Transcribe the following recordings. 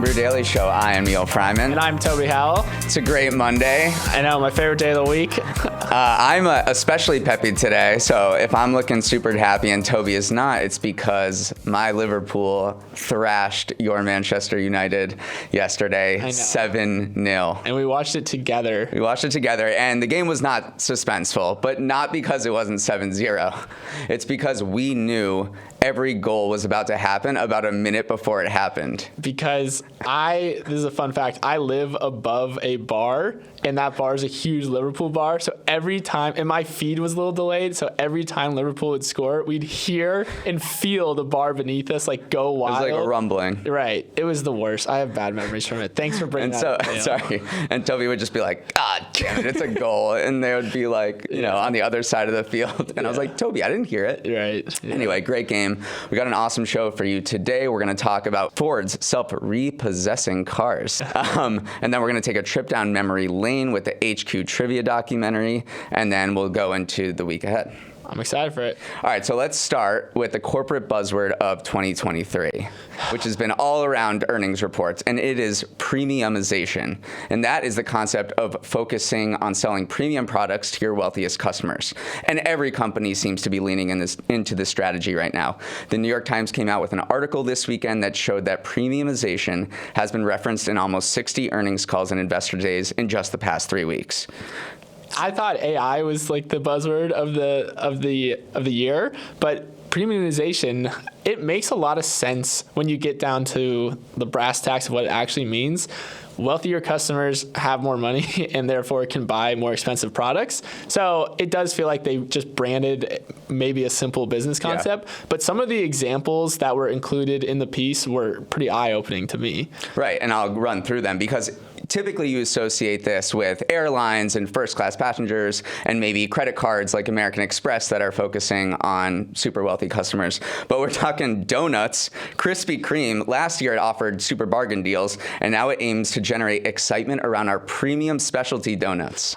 Brew Daily Show. I am Neil Fryman. And I'm Toby Howell. It's a great Monday. I know, my favorite day of the week. I'm especially peppy today, so if I'm looking super happy and Toby is not, it's because my Liverpool thrashed your Manchester United yesterday 7-0. And we watched it together. And the game was not suspenseful, but not because it wasn't 7-0. It's because we knew every goal was about to happen about a minute before it happened. Because this is a fun fact, I live above a bar, and that bar is a huge Liverpool bar. So every time, and my feed was a little delayed, so every time Liverpool would score, we'd hear and feel the bar beneath us go wild. It was like a rumbling. Right. It was the worst. I have bad memories from it. Thanks for bringing that up. Sorry. And Toby would just be like, God damn it, it's a goal. And they would be like, you know, on the other side of the field. And I was like, Toby, I didn't hear it. Right. Yeah. Anyway, great game. We got an awesome show for you today. We're going to talk about Ford's self-repossessing cars. And then we're going to take a trip down memory lane with the HQ trivia documentary. And then we'll go into the week ahead. I'm excited for it. All right, so let's start with the corporate buzzword of 2023, which has been all around earnings reports, and it is premiumization. And that is the concept of focusing on selling premium products to your wealthiest customers. And every company seems to be leaning into this strategy right now. The New York Times came out with an article this weekend that showed that premiumization has been referenced in almost 60 earnings calls and investor days in just the past 3 weeks. I thought AI was like the buzzword of the year, but premiumization, it makes a lot of sense when you get down to the brass tacks of what it actually means. Wealthier customers have more money and therefore can buy more expensive products. So it does feel like they just branded maybe a simple business concept, but some of the examples that were included in the piece were pretty eye-opening to me. Right, and I'll run through them because typically you associate this with airlines and first-class passengers and maybe credit cards like American Express that are focusing on super wealthy customers. But we're talking donuts. Krispy Kreme, last year it offered super bargain deals, and now it aims to generate excitement around our premium specialty donuts.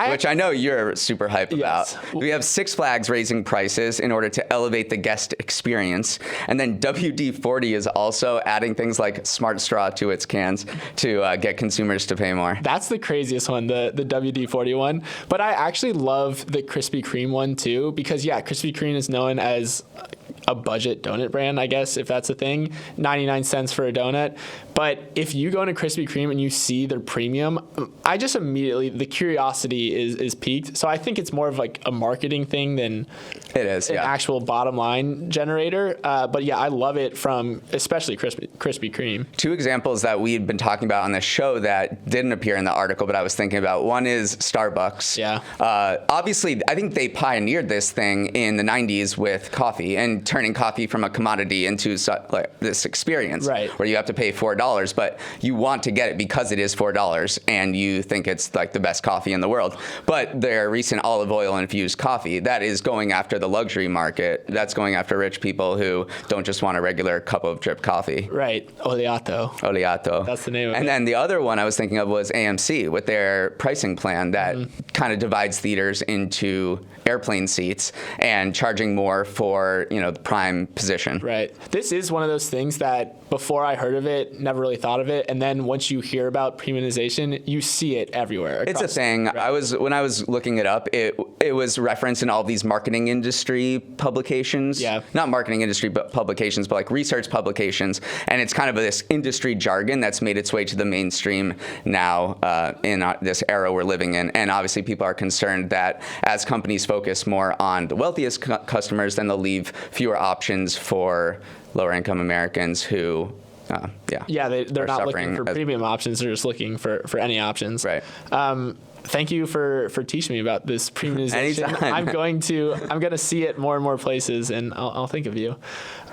Which I know you're super hyped about. We have Six Flags raising prices in order to elevate the guest experience. And then WD-40 is also adding things like Smart Straw to its cans to get consumers to pay more. That's the craziest one, the WD-40 one. But I actually love the Krispy Kreme one too, because Krispy Kreme is known as a budget donut brand, I guess, if that's a thing. 99 cents for a donut. But if you go into Krispy Kreme and you see their premium, I just immediately, the curiosity is piqued. So I think it's more of like a marketing thing than it is, an actual bottom line generator. But yeah, I love it from especially Krispy Kreme. Two examples that we had been talking about on the show that didn't appear in the article, but I was thinking about. One is Starbucks. Yeah. Obviously, I think they pioneered this thing in the 90s with coffee and turning coffee from a commodity into this experience where you have to pay $4, but you want to get it because it is $4 and you think it's like the best coffee in the world. But their recent olive oil infused coffee, that is going after the luxury market. That's going after rich people who don't just want a regular cup of drip coffee. Right. Oleato. That's the name of it. And then the other one I was thinking of was AMC with their pricing plan that kind of divides theaters into airplane seats and charging more for, the prime position. Right. This is one of those things that before I heard of it, never really thought of it. And then once you hear about premiumization, you see it everywhere. It's a thing. Right. When I was looking it up, it was referenced in all these marketing industry publications. Yeah. Not marketing industry publications, but like research publications. And it's kind of this industry jargon that's made its way to the mainstream now in this era we're living in. And obviously people are concerned that as companies focus more on the wealthiest customers, then they'll leave fewer options for lower income Americans who they're not looking for premium options. They're just looking for any options. Right. Thank you for teaching me about this premiumization. Anytime. I'm going to see it more and more places, and I'll think of you.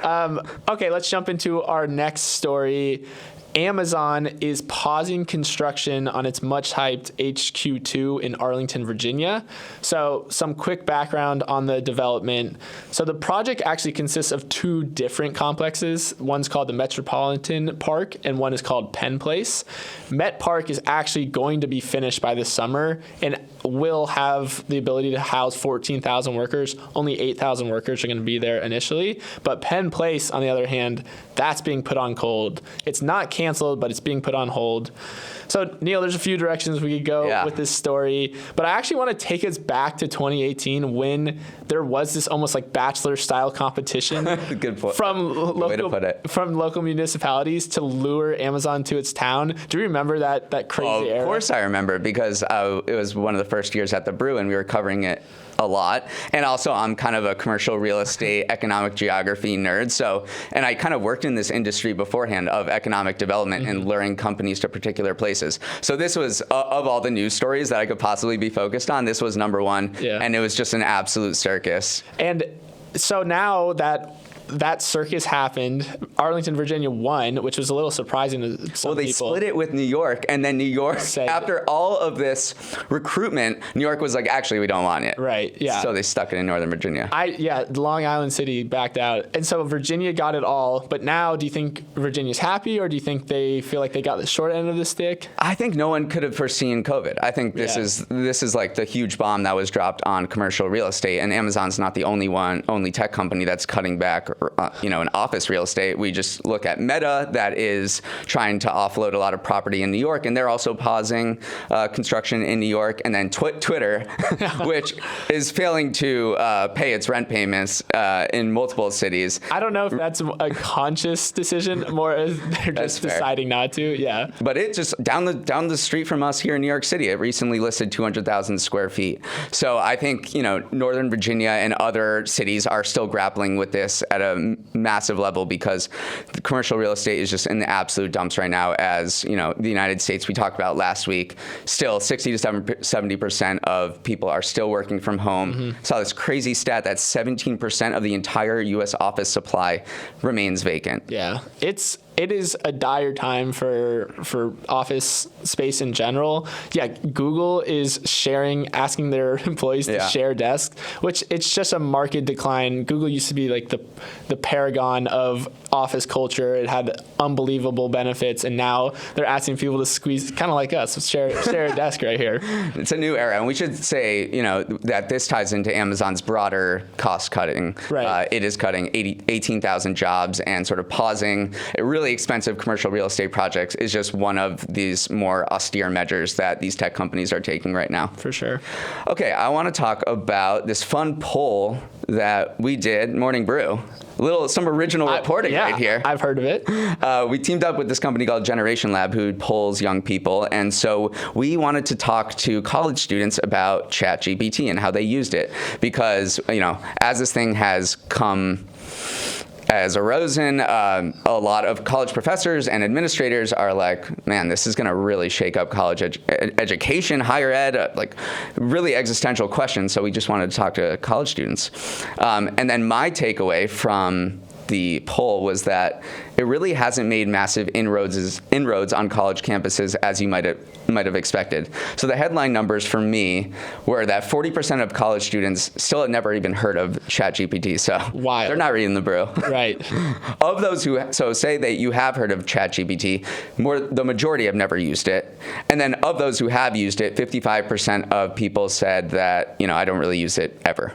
Okay, let's jump into our next story. Amazon is pausing construction on its much-hyped HQ2 in Arlington, Virginia. So some quick background on the development. So the project actually consists of two different complexes. One's called the Metropolitan Park, and one is called Penn Place. Met Park is actually going to be finished by this summer and will have the ability to house 14,000 workers. Only 8,000 workers are going to be there initially. But Penn Place, on the other hand, that's being put on hold. It's not canceled. canceled, but it's being put on hold. So, Neil, there's a few directions we could go with this story, but I actually want to take us back to 2018 when there was this almost like bachelor-style competition Good point. from local municipalities to lure Amazon to its town. Do you remember that crazy era? Of course I remember, because it was one of the first years at the Brew, and we were covering it a lot. And also, I'm kind of a commercial real estate economic geography nerd. So, and I kind of worked in this industry beforehand of economic development and luring companies to particular places. So this was, of all the news stories that I could possibly be focused on, this was number one. Yeah. And it was just an absolute circus. And so now that circus happened, Arlington, Virginia won, which was a little surprising to some people. Well, they split it with New York, and then New York, after all of this recruitment, New York was like, actually, we don't want it. Right, yeah. So they stuck it in Northern Virginia. Long Island City backed out. And so Virginia got it all, but now do you think Virginia's happy, or do you think they feel like they got the short end of the stick? I think no one could have foreseen COVID. I think this is like the huge bomb that was dropped on commercial real estate, and Amazon's not the only tech company that's cutting back in office real estate. We just look at Meta, that is trying to offload a lot of property in New York, and they're also pausing construction in New York. And then Twitter, which is failing to pay its rent payments in multiple cities. I don't know if that's a conscious decision, more as they're just deciding not to. Yeah. But it just down the street from us here in New York City, it recently listed 200,000 square feet. So I think Northern Virginia and other cities are still grappling with this at a massive level, because the commercial real estate is just in the absolute dumps right now. As the United States, we talked about last week, still 60 to 70% of people are still working from home. Mm-hmm. Saw this crazy stat that 17% of the entire U.S. office supply remains vacant. Yeah, it is a dire time for office space in general. Yeah, Google is asking their employees to share desks, which it's just a market decline. Google used to be like the paragon of office culture. It had unbelievable benefits, and now they're asking people to squeeze, kind of like us, share a desk right here. It's a new era, and we should say, that this ties into Amazon's broader cost cutting. Right. It is cutting 18,000 jobs and sort of pausing a really expensive commercial real estate projects is just one of these more austere measures that these tech companies are taking right now. For sure. Okay, I want to talk about this fun poll that we did, Morning Brew. Some original reporting right here. I've heard of it. We teamed up with this company called Generation Lab, who polls young people. And so we wanted to talk to college students about ChatGPT and how they used it. Because, as this thing has arisen, a lot of college professors and administrators are like, man, this is going to really shake up college education, higher ed, really existential questions. So we just wanted to talk to college students. And then my takeaway from the poll was that it really hasn't made massive inroads on college campuses as you might have expected. So the headline numbers for me were that 40% of college students still had never even heard of ChatGPT. So Wild. They're not reading the Brew. Right. Of those so say that you have heard of ChatGPT, the majority have never used it. And then of those who have used it, 55% of people said that, I don't really use it ever.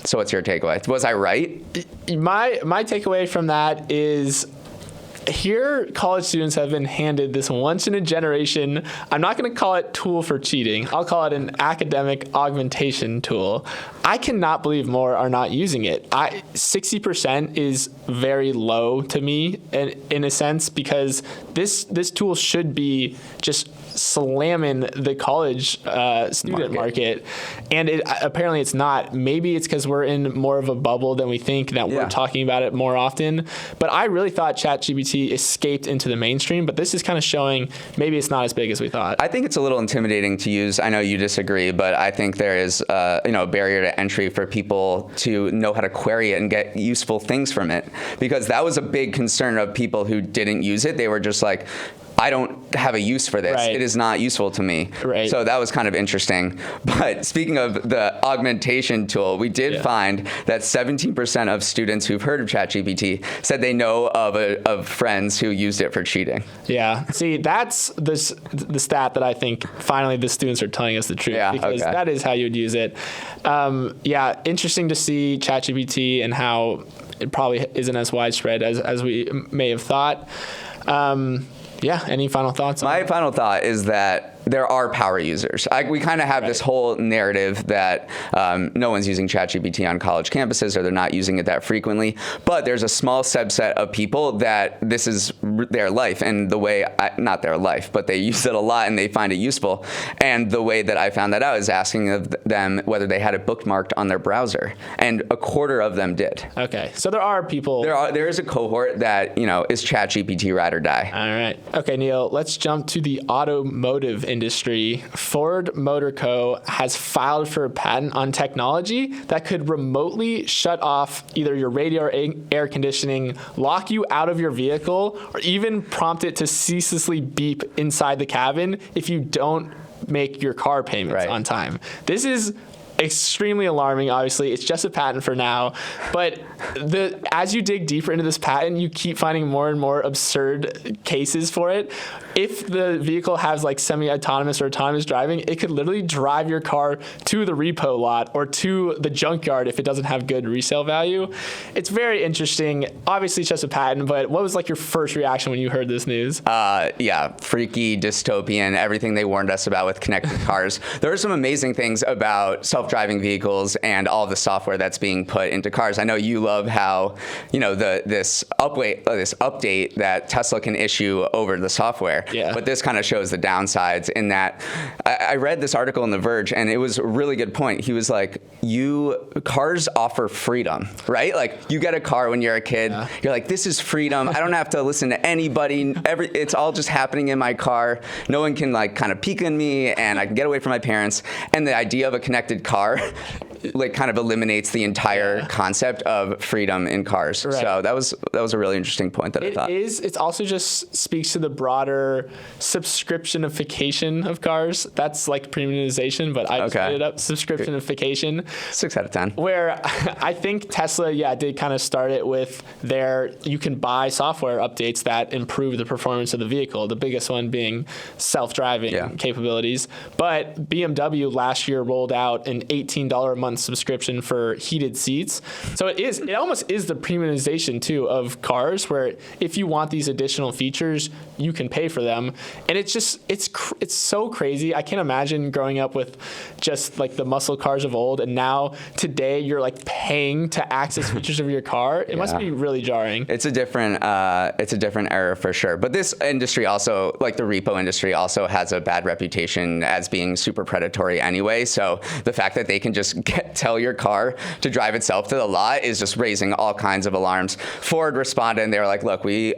So what's your takeaway? Was I right? My takeaway from that is, here college students have been handed this once in a generation, I'm not going to call it tool for cheating, I'll call it an academic augmentation tool. I cannot believe more are not using it. 60% is very low to me in a sense, because this tool should be just slamming the college student market. And apparently it's not. Maybe it's because we're in more of a bubble than we think, that we're talking about it more often. But I really thought ChatGPT escaped into the mainstream, but this is kind of showing maybe it's not as big as we thought. I think it's a little intimidating to use. I know you disagree, but I think there is a barrier to entry for people to know how to query it and get useful things from it, because that was a big concern of people who didn't use it. They were just like, I don't have a use for this. Right. It is not useful to me. Right. So that was kind of interesting. But speaking of the augmentation tool, we did find that 17% of students who've heard of ChatGPT said they know of friends who used it for cheating. Yeah. See, that's the stat that I think finally the students are telling us the truth, because that is how you would use it. Interesting to see ChatGPT and how it probably isn't as widespread as we may have thought. Yeah. Any final thoughts? My final thought is that there are power users. We kind of have this whole narrative that no one's using ChatGPT on college campuses, or they're not using it that frequently. But there's a small subset of people that this is their life, and the way, not their life, but they use it a lot and they find it useful. And the way that I found that out is asking of them whether they had it bookmarked on their browser, and a quarter of them did. Okay, so there are people. There is a cohort that is ChatGPT ride or die. All right. Okay, Neil. Let's jump to the automotive industry. Ford Motor Co. has filed for a patent on technology that could remotely shut off either your radio or air conditioning, lock you out of your vehicle, or even prompt it to ceaselessly beep inside the cabin if you don't make your car payments on time. This is extremely alarming. Obviously, it's just a patent for now, but as you dig deeper into this patent, you keep finding more and more absurd cases for it. If the vehicle has like semi-autonomous or autonomous driving, it could literally drive your car to the repo lot or to the junkyard if it doesn't have good resale value. It's very interesting. Obviously, it's just a patent, but what was like your first reaction when you heard this news? Yeah, freaky, dystopian, everything they warned us about with connected cars. There are some amazing things about self-driving vehicles and all the software that's being put into cars. I know you love how, this update that Tesla can issue over the software. Yeah. But this kind of shows the downsides in that I read this article in The Verge, and it was a really good point. He was like, cars offer freedom, right? Like, you get a car when you're a kid. Yeah. You're like, this is freedom. I don't have to listen to anybody. It's all just happening in my car. No one can like kind of peek on me, and I can get away from my parents. And the idea of a connected car like kind of eliminates the entire concept of freedom in cars. Right. So that was a really interesting point that I thought. It also just speaks to the broader subscriptionification of cars. That's like premiumization, but I just made it up. Subscriptionification. 6 out of 10. Where I think Tesla, did kind of start it with you can buy software updates that improve the performance of the vehicle. The biggest one being self-driving capabilities. But BMW last year rolled out an $18 a month subscription for heated seats. So it almost is the premiumization too of cars, where if you want these additional features, you can pay for them. And it's so crazy. I can't imagine growing up with just like the muscle cars of old, and now today you're like paying to access features of your car. It must be really jarring. It's a different era for sure. But this industry also, like the repo industry, also has a bad reputation as being super predatory anyway. So the fact that they can just tell your car to drive itself to the lot is just raising all kinds of alarms. Ford responded, and they were like, look, we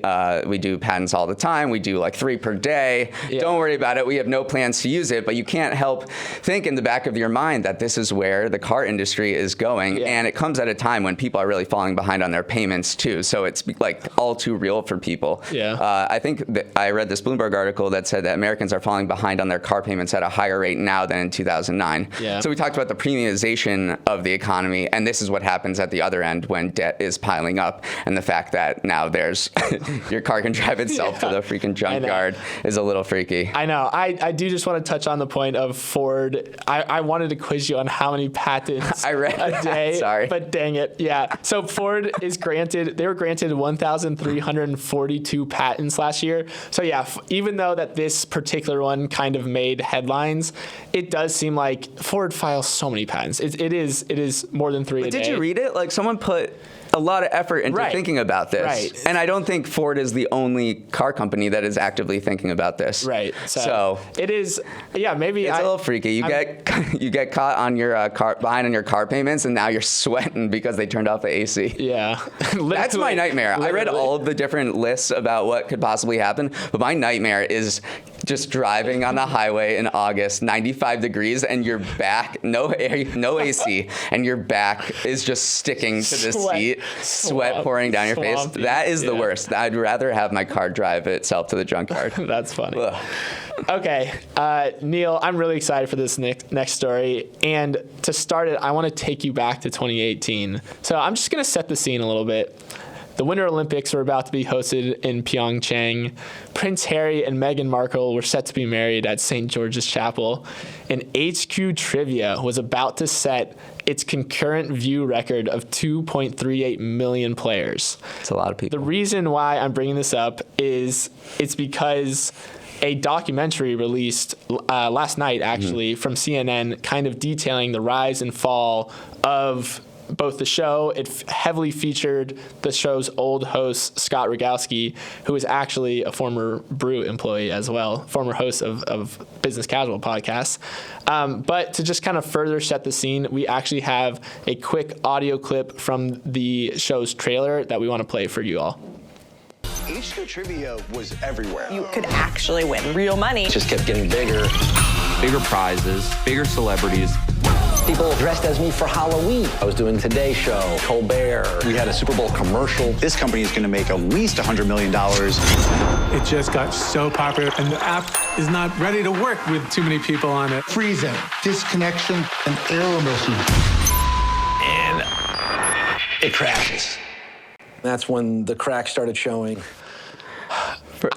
do patents all the time. We do like 3 per day. Yeah. Don't worry about it. We have no plans to use it. But you can't help think in the back of your mind that this is where the car industry is going. Yeah. And it comes at a time when people are really falling behind on their payments too. So it's like all too real for people. Yeah. I think that I read this Bloomberg article that said that Americans are falling behind on their car payments at a higher rate now than in 2009. Yeah. So we talked about the premiumization of the economy, and this is what happens at the other end when debt is piling up, and the fact that now there's your car can drive itself to the freaking junkyard is a little freaky. I know. I do just want to touch on the point of Ford. I wanted to quiz you on how many patents I read a day. Sorry. But dang it. Yeah. So Ford they were granted 1,342 patents last year. So yeah, even though that this particular one kind of made headlines, it does seem like Ford files so many patents. It is more than 3 a day. Did you read it? Like, someone put a lot of effort into thinking about this. Right. And I don't think Ford is the only car company that is actively thinking about this. Right. So it is, maybe it's a little freaky. You get caught on your behind on your car payments, and now you're sweating because they turned off the AC. Yeah. That's my nightmare. I read all of the different lists about what could possibly happen, but my nightmare is just driving on the highway in August, 95 degrees, and your back, no air, no AC, and your back is just sticking to the seat, sweat pouring down your face. That is the worst. I'd rather have my car drive itself to the junkyard. That's funny. Ugh. Okay, Neil, I'm really excited for this next story. And to start it, I want to take you back to 2018. So I'm just going to set the scene a little bit. The Winter Olympics were about to be hosted in Pyeongchang. Prince Harry and Meghan Markle were set to be married at St. George's Chapel. And HQ Trivia was about to set its concurrent view record of 2.38 million players. It's a lot of people. The reason why I'm bringing this up is it's because a documentary released last night, actually, from CNN, kind of detailing the rise and fall of both the show. It heavily featured the show's old host, Scott Rogowski, who is actually a former Brew employee as well, former host of Business Casual podcasts. But to just kind of further set the scene, we actually have a quick audio clip from the show's trailer that we want to play for you all. HQ Trivia was everywhere. You could actually win real money. It just kept getting bigger. Bigger prizes, bigger celebrities. People dressed as me for Halloween. I was doing Today Show, Colbert. We had a Super Bowl commercial. This company is going to make at least $100 million. It just got so popular, and the app is not ready to work with too many people on it. Freezing, disconnection, and error message. And it crashes. That's when the cracks started showing.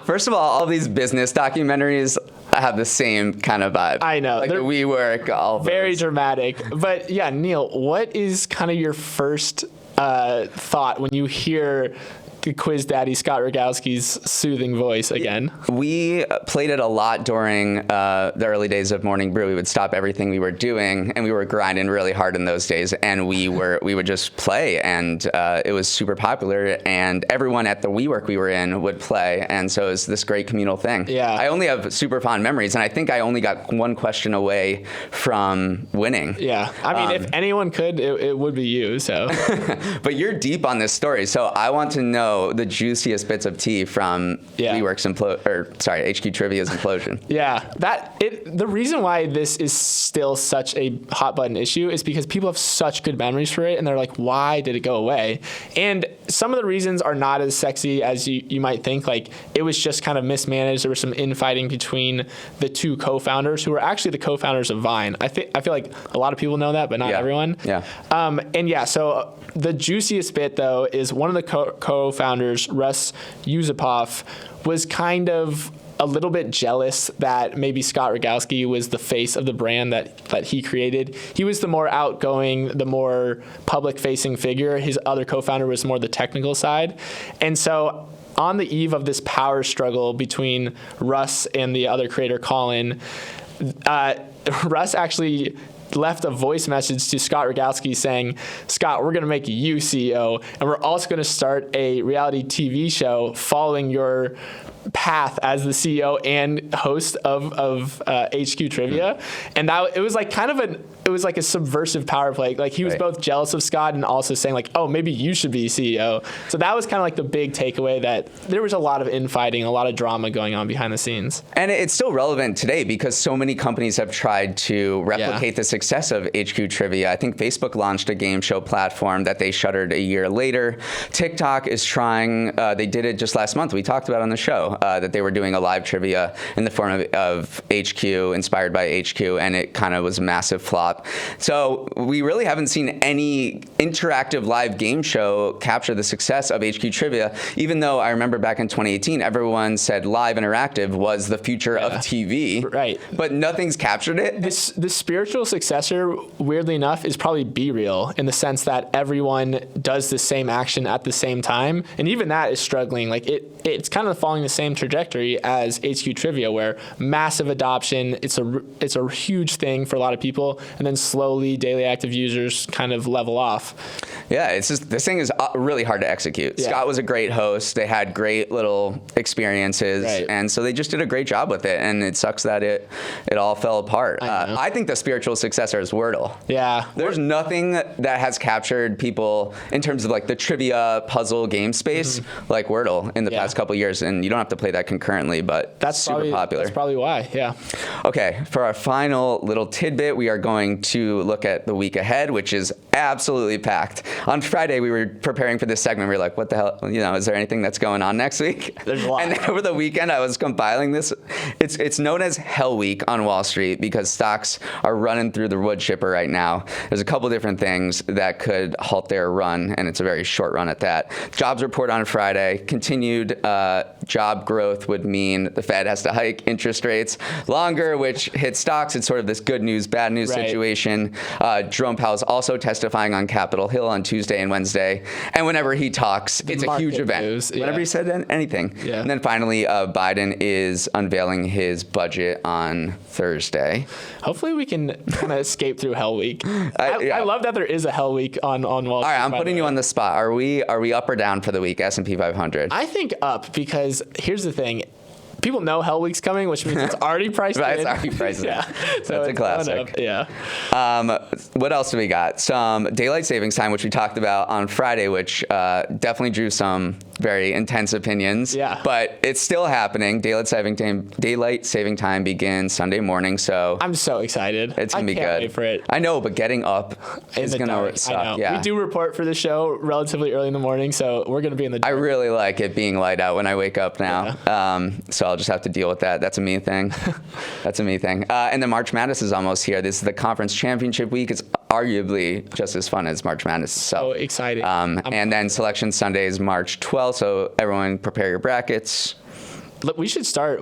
First of all these business documentaries have the same kind of vibe. I know. Like the WeWork, all very those. dramatic. But yeah, Neil, what is kind of your first thought when you hear the quiz daddy Scott Rogowski's soothing voice again? We played it a lot during the early days of Morning Brew. We would stop everything we were doing, and we were grinding really hard in those days. And we would just play, and it was super popular. And everyone at the WeWork we were in would play, and so it was this great communal thing. Yeah. I only have super fond memories, and I think I only got one question away from winning. Yeah, I mean, if anyone could, it would be you. So, but you're deep on this story, so I want to know the juiciest bits of tea from WeWork's HQ Trivia's implosion. Yeah, the reason why this is still such a hot button issue is because people have such good memories for it, and they're like, why did it go away? And some of the reasons are not as sexy as you might think. Like, it was just kind of mismanaged. There was some infighting between the two co-founders, who were actually the co-founders of Vine. I feel like a lot of people know that, but not everyone. Yeah. So the juiciest bit, though, is one of the co-founders, Russ Yusupov, was kind of a little bit jealous that maybe Scott Rogowski was the face of the brand that he created. He was the more outgoing, the more public-facing figure. His other co-founder was more the technical side. And so on the eve of this power struggle between Russ and the other creator, Colin, Russ actually left a voice message to Scott Rogowski saying, Scott, we're going to make you CEO, and we're also going to start a reality TV show following your path as the CEO and host of HQ Trivia. And it was like a subversive power play. Like, he was both jealous of Scott and also saying, like, oh, maybe you should be CEO. So that was kind of like the big takeaway, that there was a lot of infighting, a lot of drama going on behind the scenes. And it's still relevant today because so many companies have tried to replicate the success of HQ Trivia. I think Facebook launched a game show platform that they shuttered a year later. TikTok is trying, they did it just last month. We talked about it on the show, that they were doing a live trivia in the form of HQ, inspired by HQ, and it kind of was a massive flop. So we really haven't seen any interactive live game show capture the success of HQ Trivia, even though I remember back in 2018, everyone said live interactive was the future of TV. Right. But nothing's captured it. The spiritual successor, weirdly enough, is probably Be Real, in the sense that everyone does the same action at the same time. And even that is struggling. Like, it's kind of following the same trajectory as HQ Trivia, where massive adoption, it's a huge thing for a lot of people, and then slowly daily active users kind of level off. Yeah, it's just, this thing is really hard to execute. Scott was a great host. They had great little experiences, and so they just did a great job with it, and it sucks that it all fell apart. I think the spiritual successor is Wordle. Yeah. There's nothing that has captured people in terms of like the trivia puzzle game space like Wordle in the past couple of years, and you don't have to play that concurrently, but That's super popular. That's probably why. Yeah. Okay, for our final little tidbit, we are going to look at the week ahead, which is absolutely packed. On Friday, we were preparing for this segment. We were like, what the hell? Is there anything that's going on next week? There's a lot. And then over the weekend, I was compiling this. It's known as Hell Week on Wall Street because stocks are running through the wood chipper right now. There's a couple different things that could halt their run, and it's a very short run at that. Jobs report on Friday. Continued job growth would mean the Fed has to hike interest rates longer, which hits stocks. It's sort of this good news, bad news situation. Jerome Powell's also testifying on Capitol Hill on Tuesday and Wednesday. And whenever he talks, it's a huge event. News, whenever he said anything. Yeah. And then finally, Biden is unveiling his budget on Thursday. Hopefully we can kind of escape through Hell Week. I love that there is a Hell Week on Wall Street. All right, I'm putting you on the spot. Are we up or down for the week, S&P 500? I think up, because here's the thing. People know Hell Week's coming, which means it's already priced in. It's already priced in. Yeah. So That's a classic. Yeah. What else do we got? Some daylight savings time, which we talked about on Friday, which definitely drew some very intense opinions. Yeah. But it's still happening. Daylight saving time begins Sunday morning, so I'm so excited. it's gonna be good. I can't wait for it. I know, but getting up is gonna suck. I know. Yeah. We do report for the show relatively early in the morning, so we're gonna be in the I dark. really like it being light out when I wake up now. So I'll just have to deal with that. That's a me thing. That's a me thing. And then March Madness is almost here. This is the conference championship week. It's arguably just as fun as March Madness itself. So exciting. And then Selection Sunday is March 12th. So everyone prepare your brackets. Look, we should start.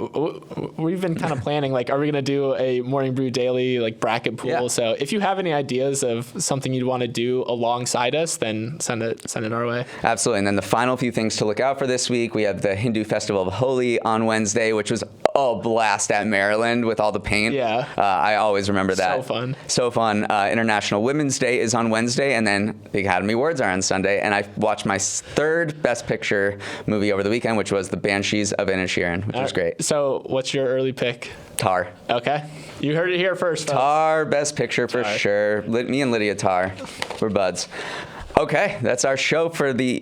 We've been kind of planning, like, are we going to do a Morning Brew Daily, like, bracket pool? Yeah. So if you have any ideas of something you'd want to do alongside us, then send it our way. Absolutely. And then the final few things to look out for this week, we have the Hindu Festival of Holi on Wednesday, which was a blast at Maryland with all the paint. Yeah. I always remember that. So fun. So fun. International Women's Day is on Wednesday, and then the Academy Awards are on Sunday. And I watched my third Best Picture movie over the weekend, which was The Banshees of Inisherin, which was great. So what's your early pick? Tar. Okay. You heard it here first, folks. Tar, Best Picture for sure. Me and Lydia Tar, we're buds. Okay, that's our show for the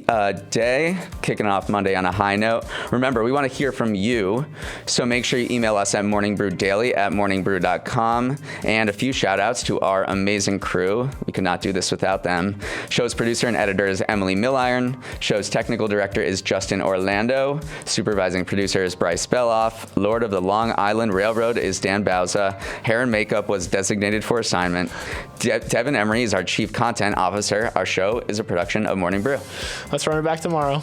day, kicking off Monday on a high note. Remember, we want to hear from you, so make sure you email us at morningbrewdaily@morningbrew.com. And a few shout-outs to our amazing crew. We could not do this without them. Show's producer and editor is Emily Milliron. Show's technical director is Justin Orlando. Supervising producer is Bryce Beloff. Lord of the Long Island Railroad is Dan Bauza. Hair and makeup was designated for assignment. Devin Emery is our chief content officer. Our show is a production of Morning Brew. Let's run it back tomorrow.